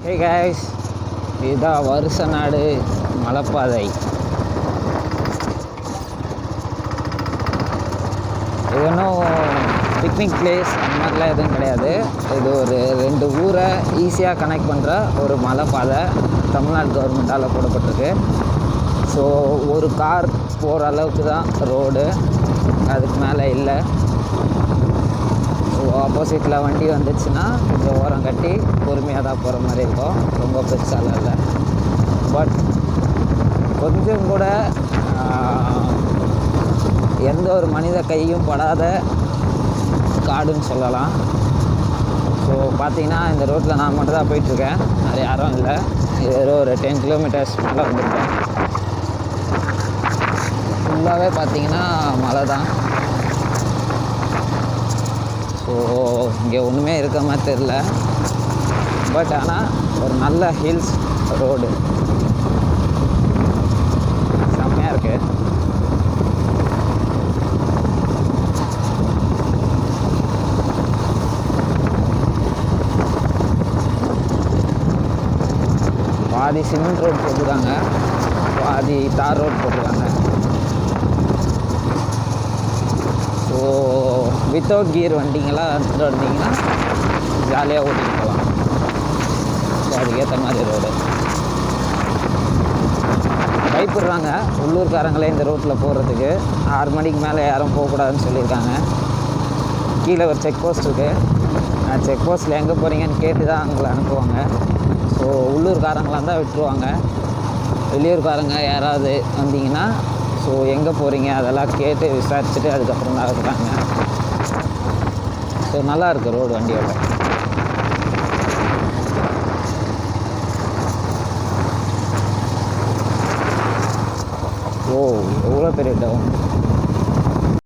Hey guys, இதுதான் வருசநாடு மலைப்பாதை. இது ஒன்றும் பிக்னிக் பிளேஸ் அந்த மாதிரிலாம் எதுவும் கிடையாது. இது ஒரு 2 ஊரை ஈஸியாக கனெக்ட் பண்ணுற ஒரு மலைப்பாதை தமிழ்நாடு கவர்மெண்ட்டால் போடப்பட்டிருக்கு. ஸோ ஒரு கார் போகிற அளவுக்கு தான் ரோடு, அதுக்கு மேலே இல்லை. ஆப்போசிட்டில் வண்டி வந்துச்சுன்னா கொஞ்சம் ஓரம் கட்டி பொறுமையாக தான் போகிற மாதிரி இருக்கும். ரொம்ப பெருசாலாம் இல்லை, பட் கொஞ்சம் கூட எந்த ஒரு மனித கையும் படாத காடுன்னு சொல்லலாம். ஸோ பார்த்தீங்கன்னா இந்த ரோட்டில் நான் மட்டும் தான் போயிட்டுருக்கேன், வேறு யாரும் இல்லை. இது ஒரு 10 கிலோமீட்டர்ஸ் மேலே வந்திருக்கேன். ஃபுல்லாகவே பார்த்தீங்கன்னா மலை தான். ஸோ இங்கே ஒன்றுமே இருக்க மாதிரி தெரில, பட் ஆனால் ஒரு நல்ல ஹில்ஸ் ரோடு செம்மையாக இருக்குது. பாதி சிமெண்ட் ரோடு போட்டுருக்காங்க, பாதி தார் ரோடு போட்டுருக்காங்க. ஸோ வித்தவுட் கியர் வண்டிங்கெல்லாம் எடுத்துகிட்டு வந்தீங்கன்னா ஜாலியாக ஓட்டிட்டு போகலாம். ஸோ அதுக்கேற்ற மாதிரி ரோடு. பயப்படுறாங்க உள்ளூர்காரங்களே இந்த ரோட்டில் போகிறதுக்கு. 6 மணிக்கு மேலே யாரும் போகக்கூடாதுன்னு சொல்லியிருக்காங்க. கீழே ஒரு செக் போஸ்ட் இருக்குது. செக் போஸ்ட்டில் எங்கே போகிறீங்கன்னு கேட்டு தான் அவங்கள அனுப்புவாங்க. ஸோ உள்ளூர்காரங்களாக இருந்தால் விட்டுருவாங்க. வெளியூர்காரங்க யாராவது வந்தீங்கன்னா ஸோ எங்கே போகிறீங்க அதெல்லாம் கேட்டு விசாரிச்சுட்டு அதுக்கப்புறம் தான் இருக்கிறாங்க. ஸோ நல்லாயிருக்கு ரோடு வண்டியோட. ஓ எவ்வளோ பெரிய டவுன்.